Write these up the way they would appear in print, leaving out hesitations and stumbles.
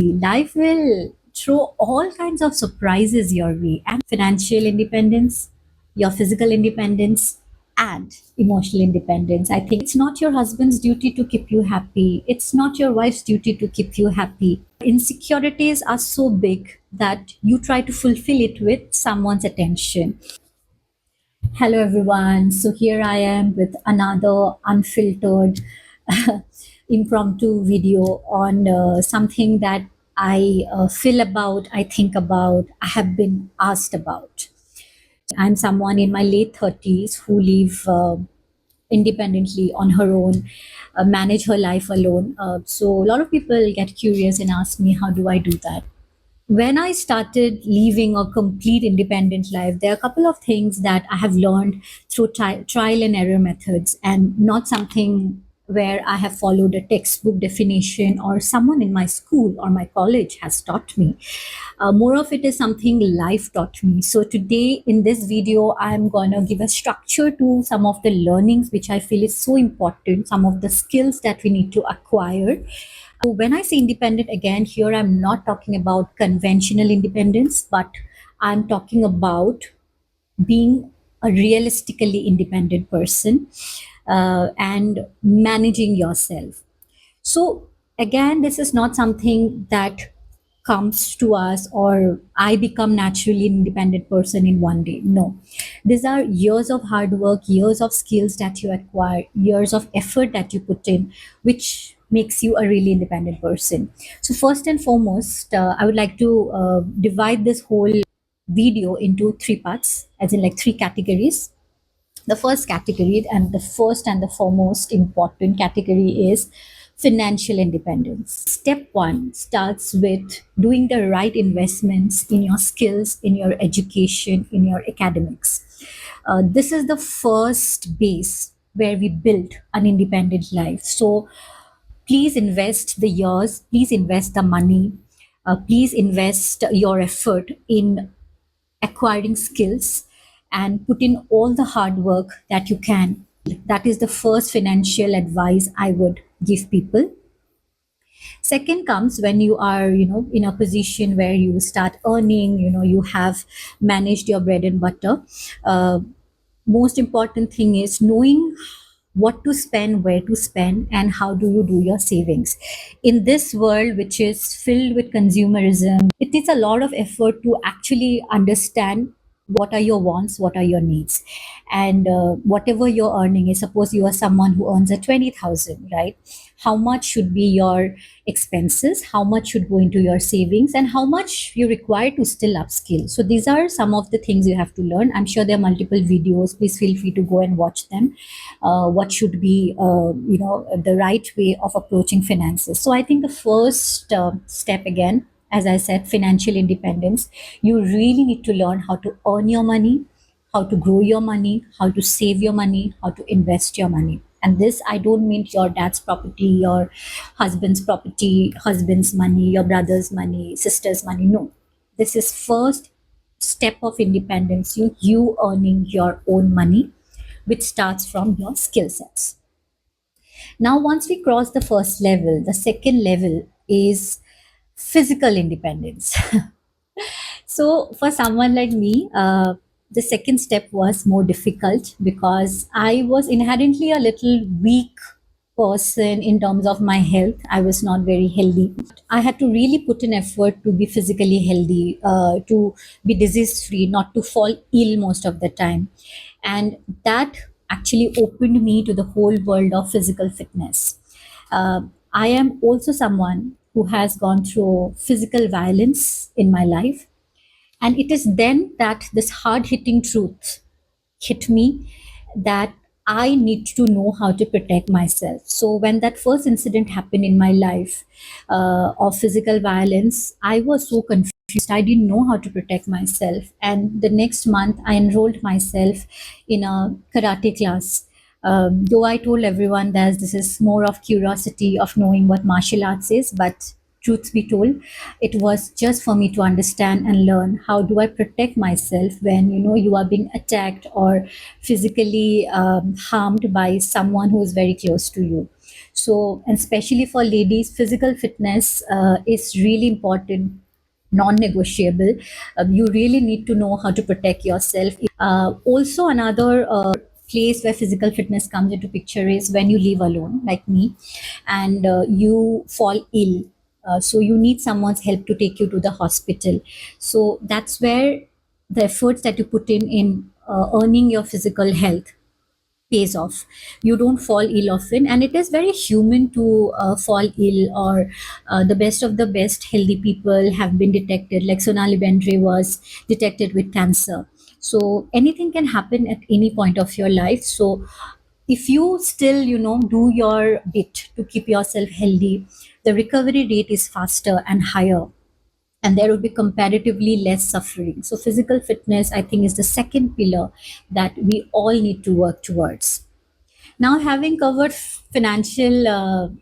Life will throw all kinds of surprises your way, and financial independence, your physical independence, and emotional independence. I think it's not your husband's duty to keep you happy, it's not your wife's duty to keep you happy. Insecurities are so big that you try to fulfill it with someone's attention. Hello, everyone. So, here I am with another unfiltered impromptu video on something that I feel about, I think about, I have been asked about. I'm someone in my late 30s who live independently on her own, manage her life alone. So, a lot of people get curious and ask me, how do I do that? When I started living a complete independent life, there are a couple of things that I have learned through trial and error methods, and not something where I have followed a textbook definition or someone in my school or my college has taught me. More of it is something life taught me. So, today in this video, I'm going to give a structure to some of the learnings which I feel is so important, some of the skills that we need to acquire. When I say independent, again, here I'm not talking about conventional independence, but I'm talking about being a realistically independent person and managing yourself. So, again, this is not something that comes to us or I become naturally an independent person in one day. No, these are years of hard work, years of skills that you acquire, years of effort that you put in, which makes you a really independent person. So, first and foremost, I would like to divide this whole video into three parts, as in like three categories. The first category, and the first and the foremost important category, is financial independence. Step one starts with doing the right investments in your skills, in your education, in your academics. This is the first base where we build an independent life. So please invest the years, please invest the money, please invest your effort in acquiring skills and put in all the hard work that you can. That is the first financial advice I would give people. Second comes when you are, in a position where you start earning, you have managed your bread and butter. Most important thing is knowing what to spend, where to spend, and how do you do your savings. In this world, which is filled with consumerism, it takes a lot of effort to actually understand what are your wants, what are your needs, and whatever you're earning is. Suppose you are someone who earns a 20,000, right? How much should be your expenses? How much should go into your savings? And how much you require to still upskill? So these are some of the things you have to learn. I'm sure there are multiple videos. Please feel free to go and watch them. What should be, the right way of approaching finances. So I think the first step, again, as I said, financial independence. You really need to learn how to earn your money, how to grow your money, how to save your money, how to invest your money. And this, I don't mean your dad's property, your husband's property, husband's money, your brother's money, sister's money. No, this is first step of independence. You earning your own money, which starts from your skill sets. Now, once we cross the first level, the second level is physical independence. So, for someone like me, the second step was more difficult because I was inherently a little weak person in terms of my health. I was not very healthy. I had to really put in effort to be physically healthy, to be disease free, not to fall ill most of the time. And that actually opened me to the whole world of physical fitness. I am also someone who has gone through physical violence in my life. And it is then that this hard hitting truth hit me that I need to know how to protect myself. So, when that first incident happened in my life of physical violence, I was so confused. I didn't know how to protect myself. And the next month, I enrolled myself in a karate class. Though I told everyone that this is more of curiosity of knowing what martial arts is, but truth be told, it was just for me to understand and learn how do I protect myself when you are being attacked or physically harmed by someone who is very close to you. So, and especially for ladies, physical fitness is really important, non-negotiable. You really need to know how to protect yourself. Also, another place where physical fitness comes into picture is when you live alone, like me, and you fall ill. So you need someone's help to take you to the hospital. So that's where the efforts that you put in earning your physical health pays off. You don't fall ill often, and it is very human to fall ill. Or the best of the best healthy people have been detected, like Sonali Bendre was detected with cancer. So anything can happen at any point of your life. So if you still do your bit to keep yourself healthy, the recovery rate is faster and higher, and there will be comparatively less suffering. So physical fitness, I think, is the second pillar that we all need to work towards. Now, having covered financial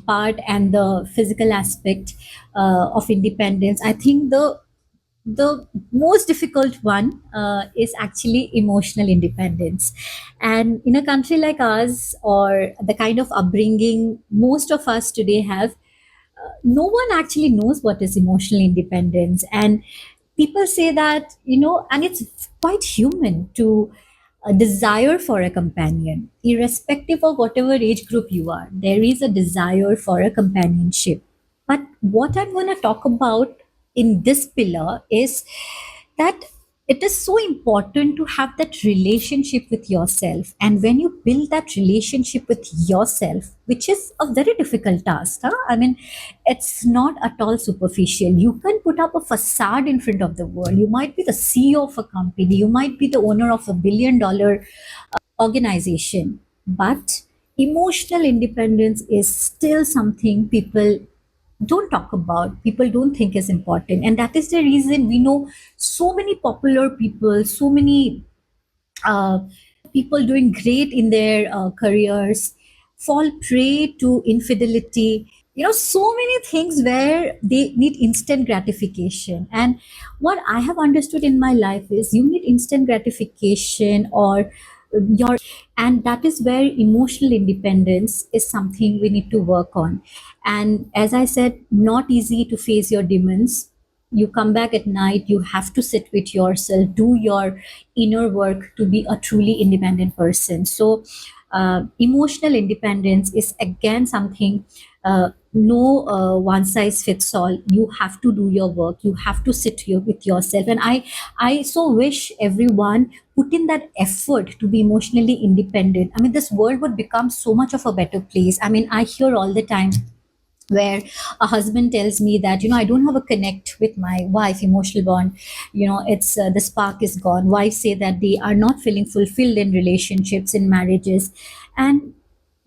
part and the physical aspect of independence, I think the most difficult one is actually emotional independence. And in a country like ours, or the kind of upbringing most of us today have, no one actually knows what is emotional independence. And people say that, and it's quite human to desire for a companion, irrespective of whatever age group you are. There is a desire for a companionship. But what I'm going to talk about in this pillar is that it is so important to have that relationship with yourself. And when you build that relationship with yourself, which is a very difficult task, huh? I mean, it's not at all superficial. You can put up a facade in front of the world. You might be the CEO of a company, you might be the owner of $1 billion organization, but emotional independence is still something people don't talk about, people don't think is important. And that is the reason we know so many popular people, so many uh, people doing great in their careers fall prey to infidelity. So many things where they need instant gratification. And what I have understood in my life is you need instant gratification, or your and that is where emotional independence is something we need to work on. And as I said, not easy to face your demons. You come back at night, you have to sit with yourself, do your inner work to be a truly independent person. So emotional independence is again something, no one size fits all. You have to do your work, you have to sit here with yourself. And I so wish everyone put in that effort to be emotionally independent. I mean, this world would become so much of a better place. I mean, I hear all the time where a husband tells me that, I don't have a connect with my wife, emotional bond. It's the spark is gone. Wives say that they are not feeling fulfilled in relationships, in marriages. And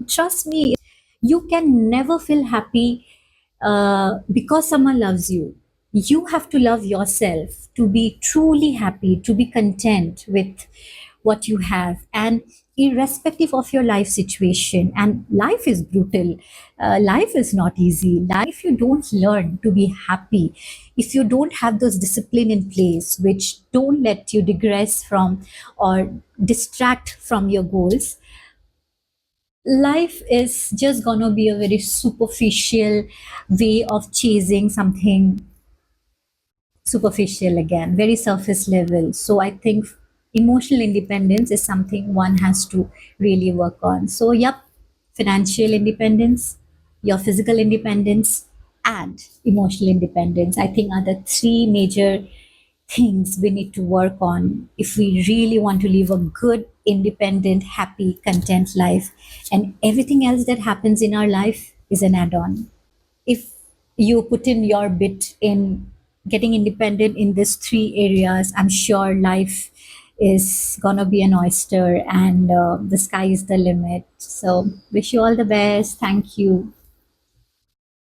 trust me, you can never feel happy because someone loves you. You have to love yourself to be truly happy, to be content with what you have. And irrespective of your life situation, and life is brutal, life is not easy. Life, you don't learn to be happy if you don't have those discipline in place which don't let you digress from or distract from your goals. Life is just gonna be a very superficial way of chasing something superficial, again, very surface level. So I think emotional independence is something one has to really work on. So, yep, financial independence, your physical independence, and emotional independence, I think, are the three major things we need to work on if we really want to live a good, independent, happy, content life. And everything else that happens in our life is an add on. If you put in your bit in getting independent in these three areas, I'm sure life is gonna be an oyster, and the sky is the limit. So, wish you all the best. Thank you.